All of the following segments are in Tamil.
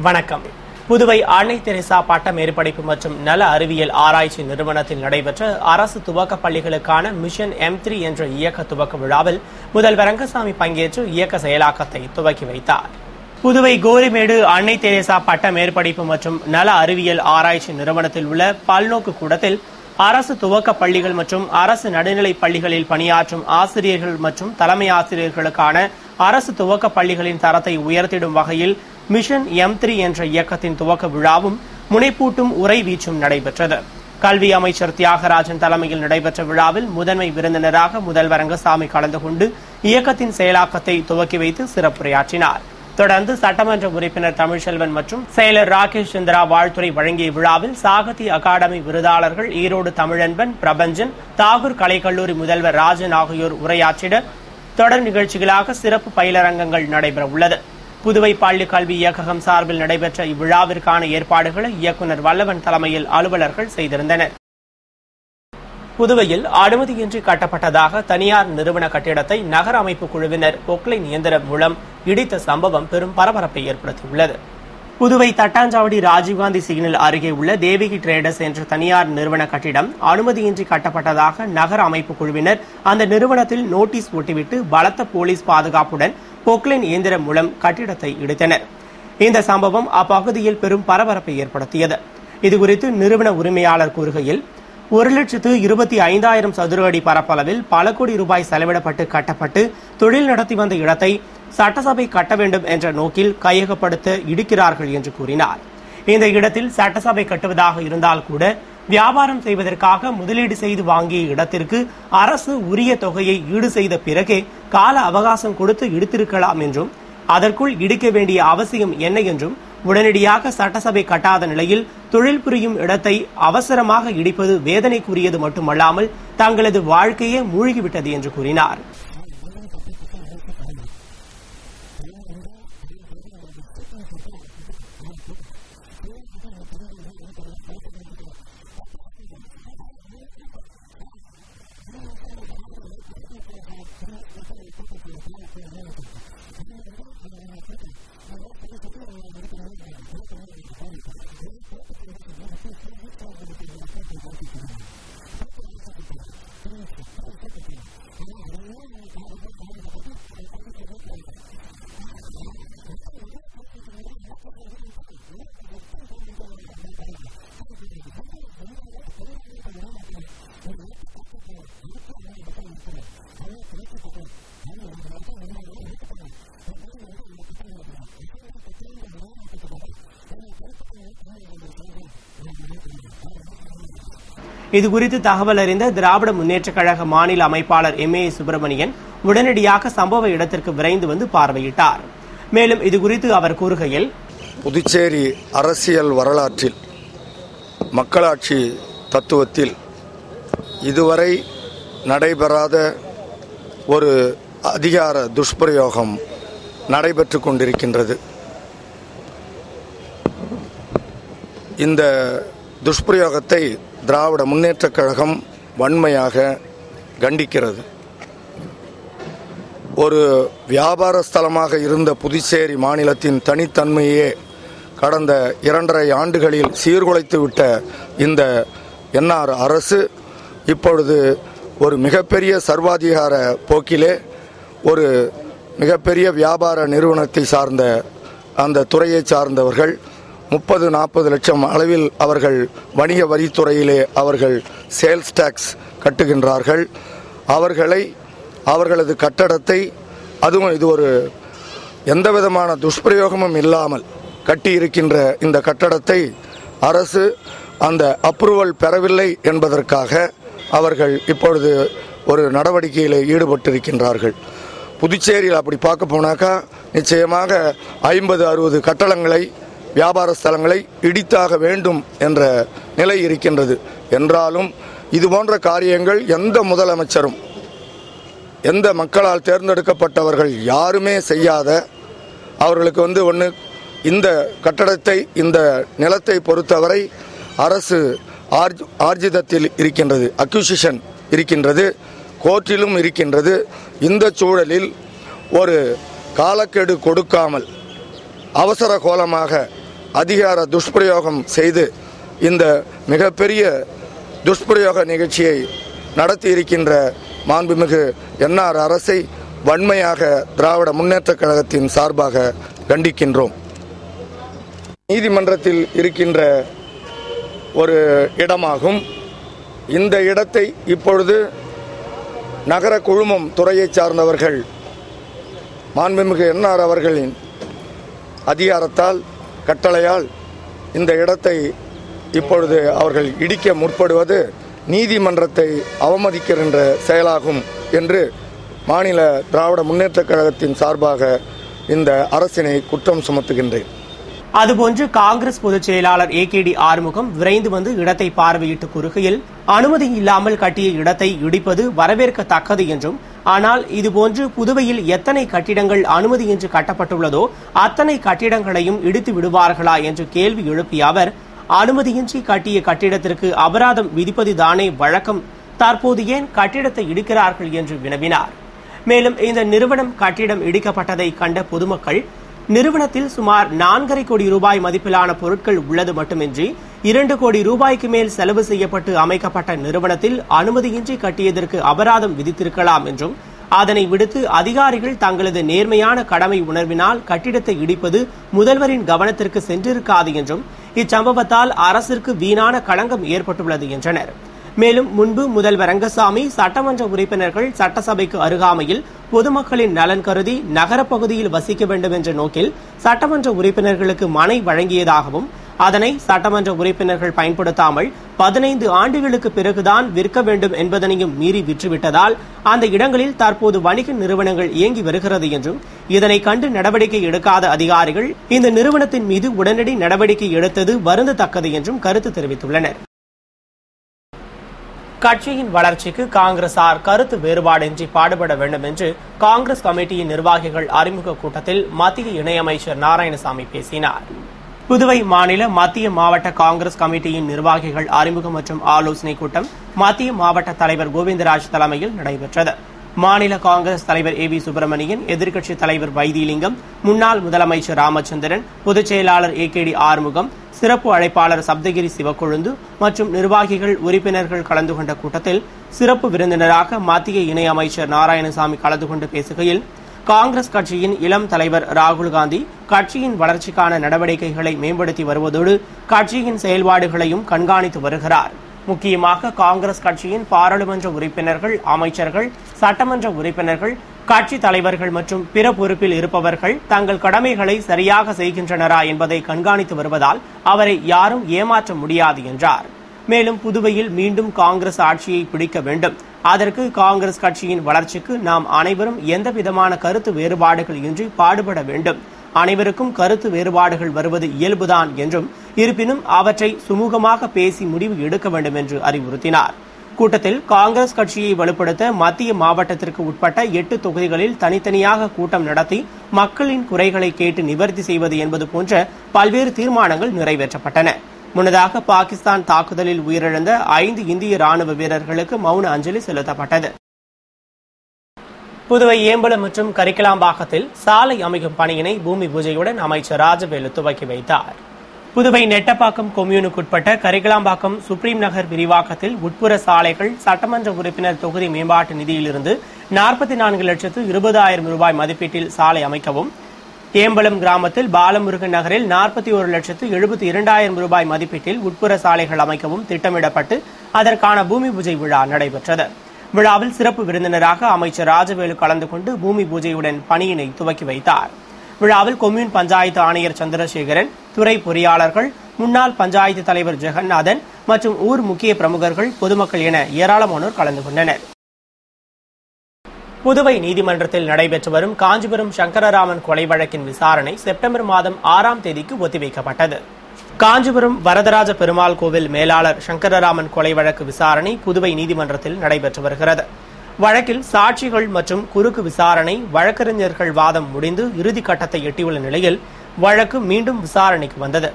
வணக்கம். புதுவை அன்னை தெரசா பட்ட மேற்படிப்பு மற்றும் நல அறிவியல் ஆராய்ச்சி நிறுவனத்தில் நடைபெற்ற அரசு துவக்க பள்ளிகளுக்கான மிஷன் M3 என்ற இயக்க துவக்க விழாவில் முதல்வர் ரங்கசாமி பங்கேற்று இயக்க செயலாக்கத்தை துவக்கி வைத்தார். புதுவை கோரிமேடு அன்னை தெரசா பட்ட மேற்படிப்பு மற்றும் நல அறிவியல் ஆராய்ச்சி நிறுவனத்தில் உள்ள பல்நோக்கு கூடத்தில் அரசு துவக்க பள்ளிகள் மற்றும் அரசு நடுநிலைப் பள்ளிகளில் பணியாற்றும் ஆசிரியர்கள் மற்றும் தலைமை ஆசிரியர்களுக்கான அரசு துவக்க பள்ளிகளின் தரத்தை உயர்த்திடும் வகையில் மிஷன் M3 என்ற இயக்கத்தின் துவக்க விழாவும் முனைப்பூட்டும் உரை வீச்சும் நடைபெற்றது. கல்வி அமைச்சர் தியாகராஜன் தலைமையில் நடைபெற்ற விழாவில் முதன்மை விருந்தினராக முதல்வர் ரங்கசாமி கலந்து கொண்டு இயக்கத்தின் செயலாக்கத்தை துவக்கி வைத்து சிறப்புரையாற்றினார். தொடர்ந்து சட்டமன்ற உறுப்பினர் தமிழ்செல்வன் மற்றும் செயலர் ராகேஷ் சந்திரா வாழ்த்துறை வழங்கிய விழாவில் சாகித்ய அகாடமி விருதாளர்கள் ஈரோடு தமிழன்பன், பிரபஞ்சன், தாகூர் கலைக்கல்லூரி முதல்வர் ராஜன் ஆகியோர் உரையாற்றிட தொடர் நிகழ்ச்சிகளாக சிறப்பு பயிலரங்கங்கள் நடைபெற உள்ளது. புதுவை பள்ளி கல்வி இயக்ககம் சார்பில் நடைபெற்ற இவ்விழாவிற்கான ஏற்பாடுகளை இயக்குநர் வல்லவன் தலைமையில் அலுவலர்கள் செய்திருந்தனர். புதுவையில் அனுமதியின்றி கட்டப்பட்டதாக தனியார் நிறுவன கட்டிடத்தை நகர அமைப்பு குழுவினர் பொக்லைன் இயந்திரம் மூலம் இடித்த சம்பவம் பெரும் பரபரப்பை ஏற்படுத்தியுள்ளது. புதுவை தட்டாஞ்சாவடி ராஜீவ்காந்தி சிக்னல் அருகே உள்ள தேவிகி டிரேடர்ஸ் என்ற தனியார் நிறுவன கட்டிடம் அனுமதியின்றி கட்டப்பட்டதாக நகர அமைப்பு குழுவினர் அந்த நிறுவனத்தில் நோட்டீஸ் ஒட்டிவிட்டு பலத்த போலீஸ் பாதுகாப்புடன் பொக்லைன் இயந்திரம் மூலம் கட்டிடத்தை இடித்தனர். இந்த சம்பவம் அப்பகுதியில் பெரும் பரபரப்பை ஏற்படுத்தியது. இதுகுறித்து நிறுவன உரிமையாளர் கூறுகையில் 1,25,000 சதுர அடி பரப்பளவில் பல கோடி ரூபாய் செலவிடப்பட்டு கட்டப்பட்டு தொழில் நடத்தி வந்த இடத்தை சட்டசபை கட்ட வேண்டும் என்ற நோக்கில் கையகப்படுத்த இடிக்கிறார்கள் என்று கூறினார். இந்த இடத்தில் சட்டசபை கட்டுவதாக இருந்தால் கூட வியாபாரம் செய்வதற்காக முதலீடு செய்து வாங்கிய இடத்திற்கு அரசு உரிய தொகையை ஈடு செய்த பிறகே கால அவகாசம் கொடுத்து இடித்திருக்கலாம் என்றும் அதற்குள் இடிக்க வேண்டிய அவசியம் என்ன என்றும் உடனடியாக சட்டசபை கட்டாத நிலையில் தொழில் புரியும் இடத்தை அவசரமாக இடிப்பது வேதனைக்குரியது மட்டுமல்லாமல் தங்களது வாழ்க்கையே மூழ்கிவிட்டது என்று கூறினார். இதுகுறித்து தகவல் அறிந்த திராவிட முன்னேற்ற கழக மாநில அமைப்பாளர் MA சுப்பிரமணியன் உடனடியாக சம்பவ இடத்திற்கு விரைந்து வந்து பார்வையிட்டார். மேலும் இதுகுறித்து அவர் கூறுகையில், புதுச்சேரி அரசியல் வரலாற்றில் மக்களாட்சி தத்துவத்தில் இதுவரை நடைபெறாத ஒரு அதிகார துஷ்பிரயோகம் நடைபெற்று கொண்டிருக்கின்றது. இந்த துஷ்பிரயோகத்தை திராவிட முன்னேற்ற கழகம் வன்மையாக கண்டிக்கிறது. ஒரு வியாபார ஸ்தலமாக இருந்த புதுச்சேரி மாநிலத்தின் தனித்தன்மையே கடந்த 2.5 ஆண்டுகளில் சீர்குலைத்துவிட்ட இந்த NR அரசு இப்பொழுது ஒரு மிகப்பெரிய சர்வாதிகார போக்கிலே ஒரு மிகப்பெரிய வியாபார நிறுவனத்தை சார்ந்த அந்த துறையை சார்ந்தவர்கள் 30-40 லட்சம் அளவில் அவர்கள் வணிக வரித்துறையிலே அவர்கள் சேல்ஸ் டாக்ஸ் கட்டுகின்றார்கள். அவர்களது கட்டடத்தை, அதுவும் இது ஒரு எந்தவிதமான துஷ்பிரயோகமும் இல்லாமல் கட்டியிருக்கின்ற இந்த கட்டடத்தை அரசு அந்த அப்ரூவல் பெறவில்லை என்பதற்காக அவர்கள் இப்பொழுது ஒரு நடவடிக்கையில் ஈடுபட்டிருக்கின்றார்கள். புதுச்சேரியில் அப்படி பார்க்க போனாக்கா நிச்சயமாக 50-60 கட்டடங்களை, வியாபார ஸ்தலங்களை இடித்தாக வேண்டும் என்ற நிலை இருக்கின்றது. என்றாலும் இதுபோன்ற காரியங்கள் எந்த முதலமைச்சரும், எந்த மக்களால் தேர்ந்தெடுக்கப்பட்டவர்கள் யாருமே செய்யாத, அவர்களுக்கு ஒன்று இந்த கட்டடத்தை, இந்த நிலத்தை பொறுத்தவரை அரசு ஆர்ஜிதத்தில் இருக்கின்றது, அக்யூசிஷன் இருக்கின்றது, கோர்ட்டிலும் இருக்கின்றது. இந்த சூழலில் ஒரு காலக்கெடு கொடுக்காமல் அவசர கோலமாக அதிகார துஷ்பிரயோகம் செய்து இந்த மிகப்பெரிய துஷ்பிரயோக நிகழ்ச்சியை நடத்தி இருக்கின்ற மாண்புமிகு என்ஆர் அரசை வன்மையாக திராவிட முன்னேற்றக் கழகத்தின் சார்பாக கண்டிக்கின்றோம். நீதிமன்றத்தில் இருக்கின்ற ஒரு இடமாகும். இந்த இடத்தை இப்பொழுது நகர குழுமம் துறையை சார்ந்தவர்கள் மாண்புமிகு என்ஆர் அவர்களின் அதிகாரத்தால் கட்டளையால் இந்த இடத்தை இப்பொழுது அவர்கள் இடிக்க முற்படுவது நீதிமன்றத்தை அவமதிக்கின்ற செயலாகும் என்று மாநில திராவிட முன்னேற்றக் கழகத்தின் சார்பாக இந்த அரசினை குற்றம் சுமத்துகின்றேன். அதுபோன்று காங்கிரஸ் பொதுச் செயலாளர் AKD ஆறுமுகம் விரைந்து வந்து இடத்தை பார்வையிட்டு கூறுகையில், அனுமதி இல்லாமல் கட்டிய இடத்தை இடிப்பது வரவேற்கத்தக்கது என்றும், ஆனால் இதுபோன்று புதுவையில் எத்தனை கட்டிடங்கள் அனுமதியின்றி கட்டப்பட்டுள்ளதோ அத்தனை கட்டிடங்களையும் இடித்து விடுவார்களா என்று கேள்வி எழுப்பிய அவர், அனுமதியின்றி கட்டிய கட்டிடத்திற்கு அபராதம் விதிப்பதுதானே வழக்கம், தற்போது ஏன் கட்டிடத்தை இடிக்கிறார்கள் என்று வினவினார். மேலும் இந்த நிறுவனம் கட்டிடம் இடிக்கப்பட்டதை கண்ட பொதுமக்கள், நிறுவனத்தில் சுமார் 4.5 கோடி ரூபாய் மதிப்பிலான பொருட்கள் உள்ளது மட்டுமின்றி 2 கோடி ரூபாய்க்கு மேல் செலவு செய்யப்பட்டு அமைக்கப்பட்ட நிறுவனத்தில் அனுமதியின்றி கட்டியதற்கு அபராதம் விதித்திருக்கலாம் என்றும், அதனை விடுத்து அதிகாரிகள் தங்களது நேர்மையான கடமை உணர்வினால் கட்டிடத்தை இடிப்பது முதல்வரின் கவனத்திற்கு சென்றிருக்காது என்றும், இச்சம்பவத்தால் அரசிற்கு வீணான களங்கம் ஏற்பட்டுள்ளது என்றனர். மேலும் முன்பு முதல்வர் ரங்கசாமி சட்டமன்ற உறுப்பினர்கள் சட்டசபைக்கு அருகாமையில் பொதுமக்களின் நலன் கருதி நகரப்பகுதியில் வசிக்க வேண்டும் என்ற நோக்கில் சட்டமன்ற உறுப்பினர்களுக்கு மனை வழங்கியதாகவும், அதனை சட்டமன்ற உறுப்பினர்கள் பயன்படுத்தாமல் 15 ஆண்டுகளுக்கு பிறகுதான் விற்க வேண்டும் என்பதனையும் மீறி விற்றுவிட்டதால் அந்த இடங்களில் தற்போது வணிக நிறுவனங்கள் இயங்கி வருகிறது என்றும், இதனை கண்டு நடவடிக்கை எடுக்காத அதிகாரிகள் இந்த நிறுவனத்தின் மீது உடனடி நடவடிக்கை எடுத்தது வருந்தத்தக்கது என்றும் கருத்து தெரிவித்துள்ளனர். கட்சியின் வளர்ச்சிக்கு காங்கிரசார் கருத்து வேறுபாடின்றி பாடுபட வேண்டும் என்று காங்கிரஸ் கமிட்டியின் நிர்வாகிகள் அறிமுக கூட்டத்தில் மத்திய இணையமைச்சர் நாராயணசாமி பேசினார். புதுவை மாநில மத்திய மாவட்ட காங்கிரஸ் கமிட்டியின் நிர்வாகிகள் அறிமுக மற்றும் ஆலோசனை கூட்டம் மத்திய மாவட்ட தலைவர் கோவிந்தராஜ் தலைமையில் நடைபெற்றது. மாநில காங்கிரஸ் தலைவர் AV சுப்பிரமணியன், எதிர்க்கட்சித் தலைவர் வைத்திலிங்கம், முன்னாள் முதலமைச்சர் ராமச்சந்திரன், பொதுச் செயலாளர் AKD ஆறுமுகம், சிறப்பு அழைப்பாளர் சப்தகிரி சிவக்கொழுந்து மற்றும் நிர்வாகிகள் உறுப்பினர்கள் கலந்து கொண்ட கூட்டத்தில் சிறப்பு விருந்தினராக மத்திய இணையமைச்சர் நாராயணசாமி கலந்து கொண்டு பேசுகையில், காங்கிரஸ் கட்சியின் இளம் தலைவர் ராகுல்காந்தி கட்சியின் வளர்ச்சிக்கான நடவடிக்கைகளை மேம்படுத்தி வருவதோடு கட்சியின் செயல்பாடுகளையும் கண்காணித்து வருகிறார். முக்கியமாக காங்கிரஸ் கட்சியின் பாராளுமன்ற உறுப்பினர்கள், அமைச்சர்கள், சட்டமன்ற உறுப்பினர்கள், கட்சி தலைவர்கள் மற்றும் பிற பொறுப்பில் இருப்பவர்கள் தங்கள் கடமைகளை சரியாக செய்கின்றனரா என்பதை கண்காணித்து வருவதால் அவரை யாரும் ஏமாற்ற முடியாது என்றார். மேலும் புதுவையில் மீண்டும் காங்கிரஸ் ஆட்சியை பிடிக்க வேண்டும். அதற்கு காங்கிரஸ் கட்சியின் வளர்ச்சிக்கு நாம் அனைவரும் எந்தவிதமான கருத்து வேறுபாடுகள் இன்றி பாடுபட வேண்டும். அனைவருக்கும் கருத்து வேறுபாடுகள் வருவது இயல்புதான் என்றும், இருப்பினும் அவற்றை சுமூகமாக பேசி முடிவு எடுக்க வேண்டும் என்று அறிவுறுத்தினார். கூட்டத்தில் காங்கிரஸ் கட்சியை வலுப்படுத்த மத்திய மாவட்டத்திற்கு உட்பட்ட 8 தொகுதிகளில் தனித்தனியாக கூட்டம் நடத்தி மக்களின் குறைகளை கேட்டு நிவர்த்தி செய்வது என்பது போன்ற பல்வேறு தீர்மானங்கள் நிறைவேற்றப்பட்டன. முன்னதாக பாகிஸ்தான் தாக்குதலில் உயிரிழந்த 5 இந்திய ராணுவ வீரர்களுக்கு மௌன அஞ்சலி செலுத்தப்பட்டது. புதுவை ஏம்பலம் மற்றும் கரிக்கலாம்பாக்கத்தில் சாலை அமைக்கும் பணியினை பூமி பூஜையுடன் அமைச்சர் ராஜவேலு துவக்கி வைத்தார். புதுவை நெட்டப்பாக்கம் கொம்யூனுக்குட்பட்ட கரிக்கலாம்பாக்கம் சுப்ரீம் நகர் விரிவாக்கத்தில் உட்புற சாலைகள் சட்டமன்ற உறுப்பினர் தொகுதி மேம்பாட்டு நிதியிலிருந்து 44,20,000 ரூபாய் மதிப்பீட்டில் சாலை அமைக்கவும், ஏம்பலம் கிராமத்தில் பாலமுருகன் நகரில் 41,72,000 ரூபாய் மதிப்பீட்டில் உட்புற சாலைகள் அமைக்கவும் திட்டமிடப்பட்டு அதற்கான பூமி பூஜை விழா நடைபெற்றது. விழாவில் சிறப்பு விருந்தினராக அமைச்சர் ராஜவேலு கலந்து கொண்டு பூமி பூஜையுடன் பணியினை துவக்கி வைத்தார். விழாவில் கொம்யூன் பஞ்சாயத்து ஆணையர் சந்திரசேகரன், துறை பொறியாளர்கள், முன்னாள் பஞ்சாயத்து தலைவர் ஜெகநாதன் மற்றும் ஊர் முக்கிய பிரமுகர்கள், பொதுமக்கள் என ஏராளமானோர் கலந்து கொண்டனர். புதுவை நீதிமன்றத்தில் நடைபெற்று வரும் காஞ்சிபுரம் சங்கரராமன் கொலை வழக்கின் விசாரணை செப்டம்பர் மாதம் 6ஆம் தேதிக்கு ஒத்திவைக்கப்பட்டது. காஞ்சிபுரம் வரதராஜ பெருமாள் கோவில் மேலாளர் சங்கரராமன் கொலை வழக்கு விசாரணை புதுவை நீதிமன்றத்தில் நடைபெற்று வருகிறது. வழக்கில் சாட்சிகள் மற்றும் குறுக்கு விசாரணை, வழக்கறிஞர்கள் வாதம் முடிந்து இறுதி கட்டத்தை எட்டியுள்ள நிலையில் வழக்கு மீண்டும் விசாரணைக்கு வந்தது.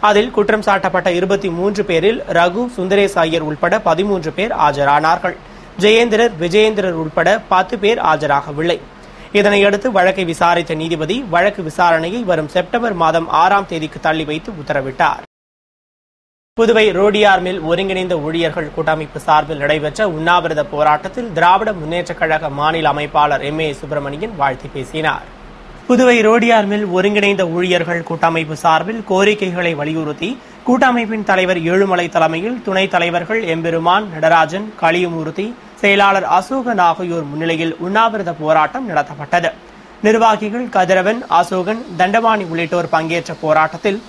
அதில் குற்றம் சாட்டப்பட்ட 23 பேரில் ரகு, சுந்தரேஸ் ஐயர் உட்பட 13 பேர் ஆஜரானார்கள். ஜெயேந்திரர், விஜயேந்திரர் உட்பட 10 பேர் ஆஜராகவில்லை. இதனையடுத்து வழக்கை விசாரித்த நீதிபதி வழக்கு விசாரணையை வரும் செப்டம்பர் மாதம் 6ஆம் தேதிக்கு தள்ளி வைத்து உத்தரவிட்டார். புதுவை ரோடியார் மில் ஒருங்கிணைந்த ஊழியர்கள் கூட்டமைப்பு சார்பில் நடைபெற்ற உண்ணாவிரத போராட்டத்தில் திராவிட முன்னேற்றக் கழக மாநில அமைப்பாளர் MA சுப்பிரமணியன் வாழ்த்தி பேசினார். புதுவை ரோடியார் மில் ஒருங்கிணைந்த ஊழியர்கள் கூட்டமைப்பு சார்பில் கோரிக்கைகளை வலியுறுத்தி கூட்டமைப்பின் தலைவர் ஏழுமலை தலைமையில் துணைத் தலைவர்கள் எம்பெருமான், நடராஜன், களியமூர்த்தி, செயலாளர் அசோகன் ஆகியோர் முன்னிலையில் உண்ணாவிரத போராட்டம் நடத்தப்பட்டது. நிர்வாகிகள் கதிரவன், அசோகன், தண்டபாணி உள்ளிட்டோர் பங்கேற்ற போராட்டத்தில்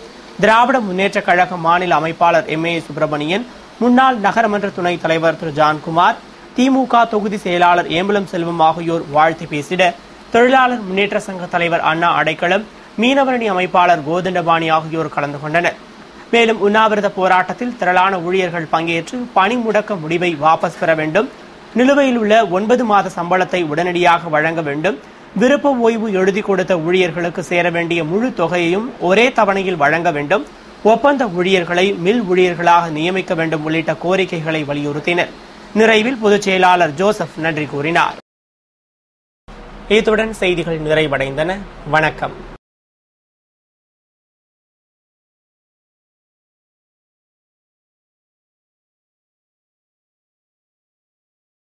திராவிட முன்னேற்றக் கழக மாநில அமைப்பாளர் MA சுப்பிரமணியன், முன்னாள் நகரமன்ற துணைத் தலைவர் திரு ஜான்குமார், திமுக தொகுதி செயலாளர் ஏம்பலம் செல்வம் ஆகியோர் வாழ்த்தி பேசிட, தொழிலாளர் முன்னேற்ற சங்க தலைவர் அண்ணா அடைக்கலம், மீனவரணி அமைப்பாளர் கோதண்டபாணி ஆகியோர் கலந்து கொண்டனர். மேலும் உண்ணாவிரத போராட்டத்தில் திரளான ஊழியர்கள் பங்கேற்று பணி முடக்க முடிவை வாபஸ் பெற வேண்டும், நிலுவையில் உள்ள 9 மாத சம்பளத்தை உடனடியாக வழங்க வேண்டும், விருப்ப ஓய்வு எழுதி கொடுத்த ஊழியர்களுக்கு சேர வேண்டிய முழு தொகையையும் ஒரே தவணையில் வழங்க வேண்டும், ஒப்பந்த ஊழியர்களை மில் ஊழியர்களாக நியமிக்க வேண்டும் உள்ளிட்ட கோரிக்கைகளை வலியுறுத்தினர். நிறைவில் பொதுச் செயலாளர் ஜோசப் நன்றி கூறினார். இத்துடன் செய்திகள் நிறைவடைந்தன. வணக்கம்.